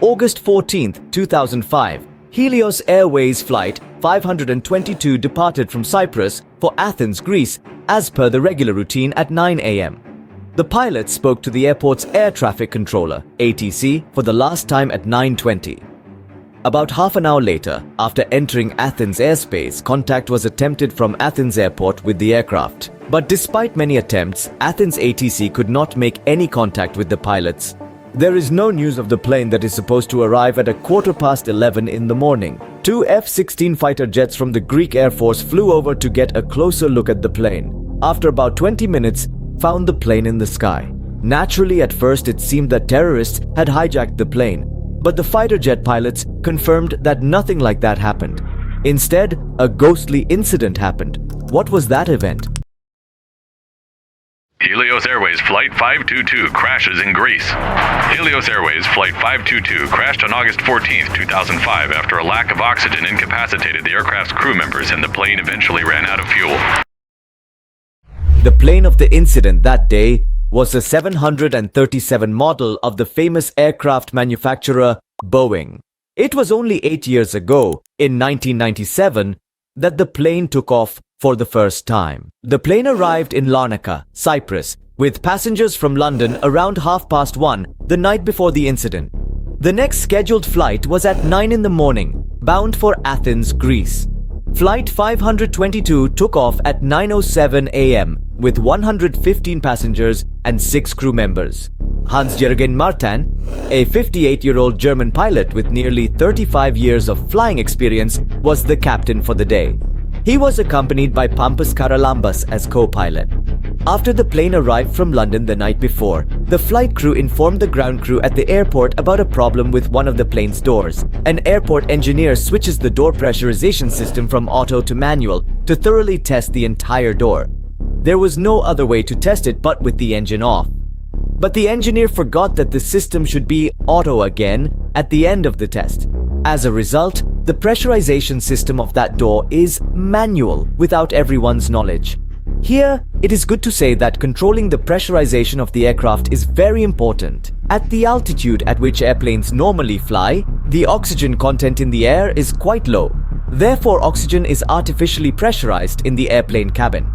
August 14, 2005, Helios Airways Flight 522 departed from Cyprus for Athens, Greece, as per the regular routine at 9 a.m. The pilot spoke to the airport's air traffic controller, ATC, for the last time at 9:20. About half an hour later, after entering Athens airspace, contact was attempted from Athens airport with the aircraft. But despite many attempts, Athens ATC could not make any contact with the pilots. There is no news of the plane that is supposed to arrive at 11:15 in the morning. Two F-16 fighter jets from the Greek Air Force flew over to get a closer look at the plane. After about 20 minutes, found the plane in the sky. Naturally, at first it seemed that terrorists had hijacked the plane, but the fighter jet pilots confirmed that nothing like that happened. Instead, a ghostly incident happened. What was that event? Helios Airways Flight 522 crashes in Greece. Helios Airways Flight 522 crashed on August 14, 2005 after a lack of oxygen incapacitated the aircraft's crew members and the plane eventually ran out of fuel. The plane of the incident that day was the 737 model of the famous aircraft manufacturer Boeing. It was only 8 years ago, in 1997, that the plane took off for the first time. The plane arrived in Larnaca, Cyprus, with passengers from London around 1:30 the night before the incident. The next scheduled flight was at 9 in the morning, bound for Athens, Greece. Flight 522 took off at 9:07 a.m. with 115 passengers and 6 crew members. Hans-Jürgen Martin, a 58-year-old German pilot with nearly 35 years of flying experience, was the captain for the day. He was accompanied by Pampas Karalambas as co-pilot. After the plane arrived from London the night before, the flight crew informed the ground crew at the airport about a problem with one of the plane's doors. An airport engineer switches the door pressurization system from auto to manual to thoroughly test the entire door. There was no other way to test it but with the engine off. But the engineer forgot that the system should be auto again at the end of the test. As a result, the pressurization system of that door is manual without everyone's knowledge. Here, it is good to say that controlling the pressurization of the aircraft is very important. At the altitude at which airplanes normally fly, the oxygen content in the air is quite low. Therefore, oxygen is artificially pressurized in the airplane cabin.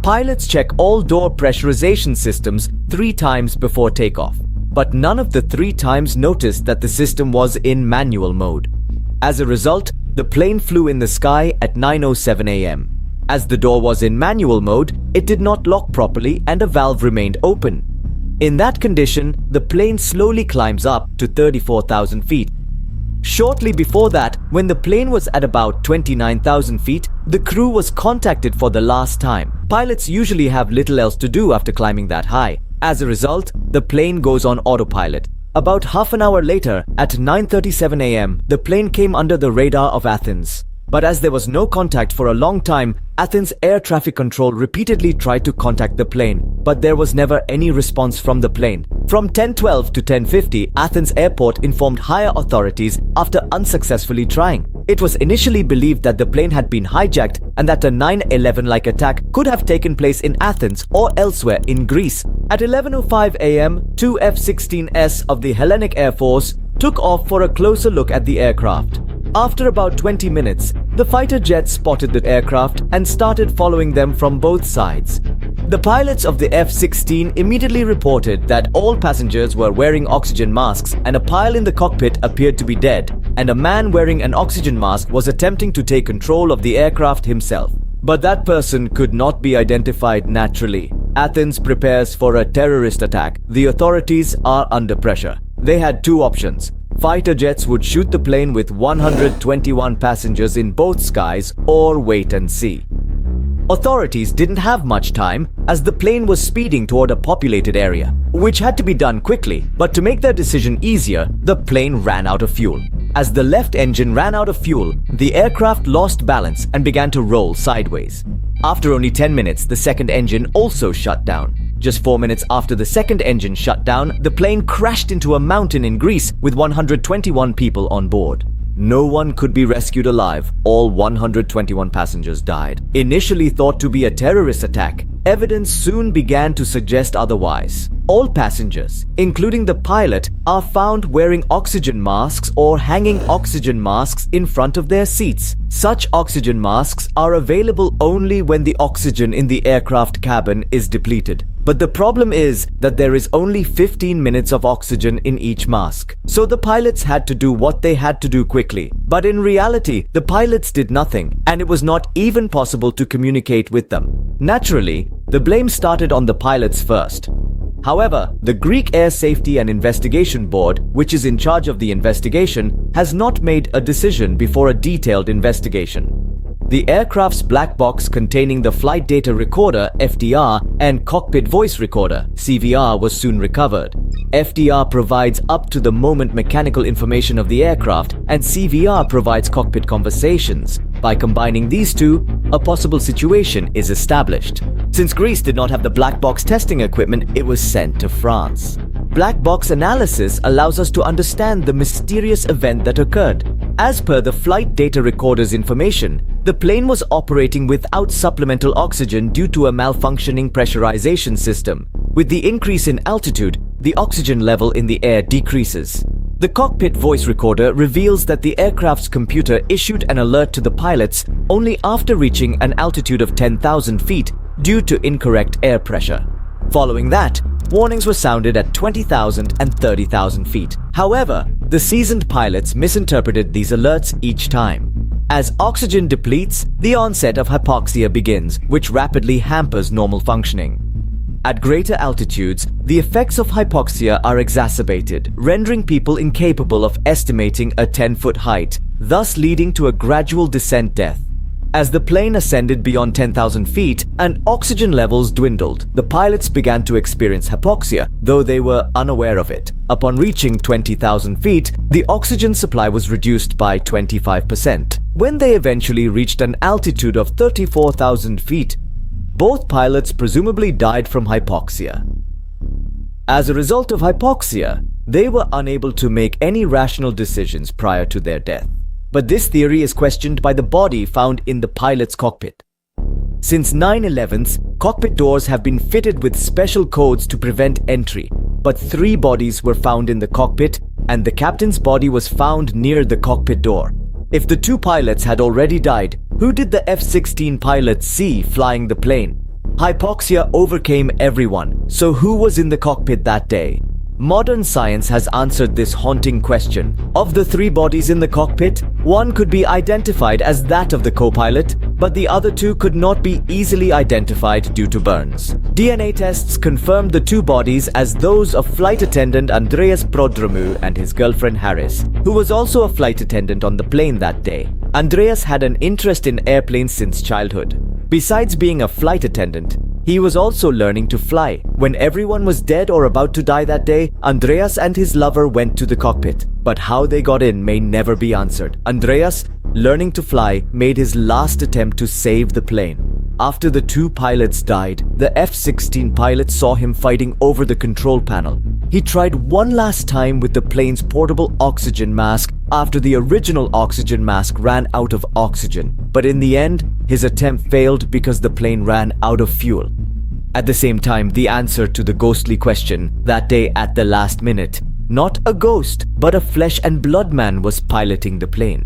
Pilots check all door pressurization systems 3 times before takeoff, but none of the 3 times noticed that the system was in manual mode. As a result, the plane flew in the sky at 9:07 a.m. As the door was in manual mode, it did not lock properly and a valve remained open. In that condition, the plane slowly climbs up to 34,000 feet. Shortly before that, when the plane was at about 29,000 feet, the crew was contacted for the last time. Pilots usually have little else to do after climbing that high. As a result, the plane goes on autopilot. About half an hour later, at 9:37 a.m., the plane came under the radar of Athens. But as there was no contact for a long time, Athens Air Traffic Control repeatedly tried to contact the plane, but there was never any response from the plane. From 10:12 to 10:50, Athens Airport informed higher authorities after unsuccessfully trying. It was initially believed that the plane had been hijacked and that a 9/11-like attack could have taken place in Athens or elsewhere in Greece. At 11:05 a.m., 2 F-16s of the Hellenic Air Force took off for a closer look at the aircraft. After about 20 minutes, the fighter jets spotted the aircraft and started following them from both sides. The pilots of the F-16 immediately reported that all passengers were wearing oxygen masks and a pilot in the cockpit appeared to be dead, and a man wearing an oxygen mask was attempting to take control of the aircraft himself. But that person could not be identified naturally. Athens prepares for a terrorist attack. The authorities are under pressure. They had 2 options. Fighter jets would shoot the plane with 121 passengers in both skies or wait and see. Authorities didn't have much time as the plane was speeding toward a populated area, which had to be done quickly, but to make their decision easier, the plane ran out of fuel. As the left engine ran out of fuel, the aircraft lost balance and began to roll sideways. After only 10 minutes, the second engine also shut down. Just 4 minutes after the second engine shut down, the plane crashed into a mountain in Greece with 121 people on board. no one could be rescued alive. All 121 passengers died. Initially thought to be a terrorist attack, evidence soon began to suggest otherwise. All passengers, including the pilot, are found wearing oxygen masks or hanging oxygen masks in front of their seats. Such oxygen masks are available only when the oxygen in the aircraft cabin is depleted. But the problem is that there is only 15 minutes of oxygen in each mask. So the pilots had to do what they had to do quickly. But in reality, the pilots did nothing, and it was not even possible to communicate with them. Naturally, the blame started on the pilots first. However, the Greek Air Safety and Investigation Board, which is in charge of the investigation, has not made a decision before a detailed investigation. The aircraft's black box containing the flight data recorder (FDR) and cockpit voice recorder (CVR) was soon recovered. FDR provides up-to-the-moment mechanical information of the aircraft, and CVR provides cockpit conversations. By combining these two, a possible situation is established. Since Greece did not have the black box testing equipment, it was sent to France. Black box analysis allows us to understand the mysterious event that occurred. As per the flight data recorder's information, the plane was operating without supplemental oxygen due to a malfunctioning pressurization system. With the increase in altitude, the oxygen level in the air decreases. The cockpit voice recorder reveals that the aircraft's computer issued an alert to the pilots only after reaching an altitude of 10,000 feet due to incorrect air pressure. Following that, warnings were sounded at 20,000 and 30,000 feet. However, the seasoned pilots misinterpreted these alerts each time. As oxygen depletes, the onset of hypoxia begins, which rapidly hampers normal functioning. At greater altitudes, the effects of hypoxia are exacerbated, rendering people incapable of estimating a 10-foot height, thus leading to a gradual descent death. As the plane ascended beyond 10,000 feet and oxygen levels dwindled, the pilots began to experience hypoxia, though they were unaware of it. Upon reaching 20,000 feet, the oxygen supply was reduced by 25%. When they eventually reached an altitude of 34,000 feet, both pilots presumably died from hypoxia. As a result of hypoxia, they were unable to make any rational decisions prior to their death. But this theory is questioned by the body found in the pilot's cockpit. Since 9/11's, cockpit doors have been fitted with special codes to prevent entry, but 3 bodies were found in the cockpit, and the captain's body was found near the cockpit door. If the 2 pilots had already died, who did the F-16 pilots see flying the plane? Hypoxia overcame everyone, so who was in the cockpit that day? Modern science has answered this haunting question. Of the 3 bodies in the cockpit, one could be identified as that of the co-pilot, but the other 2 could not be easily identified due to burns. DNA tests confirmed the 2 bodies as those of flight attendant Andreas Prodromou and his girlfriend Harris, who was also a flight attendant on the plane that day. Andreas had an interest in airplanes since childhood. Besides being a flight attendant, he was also learning to fly. When everyone was dead or about to die that day, Andreas and his lover went to the cockpit. But how they got in may never be answered. Andreas, learning to fly, made his last attempt to save the plane. After the 2 pilots died, the F-16 pilot saw him fighting over the control panel. He tried one last time with the plane's portable oxygen mask after the original oxygen mask ran out of oxygen. But in the end, his attempt failed because the plane ran out of fuel. At the same time, the answer to the ghostly question that day at the last minute, not a ghost, but a flesh and blood man was piloting the plane.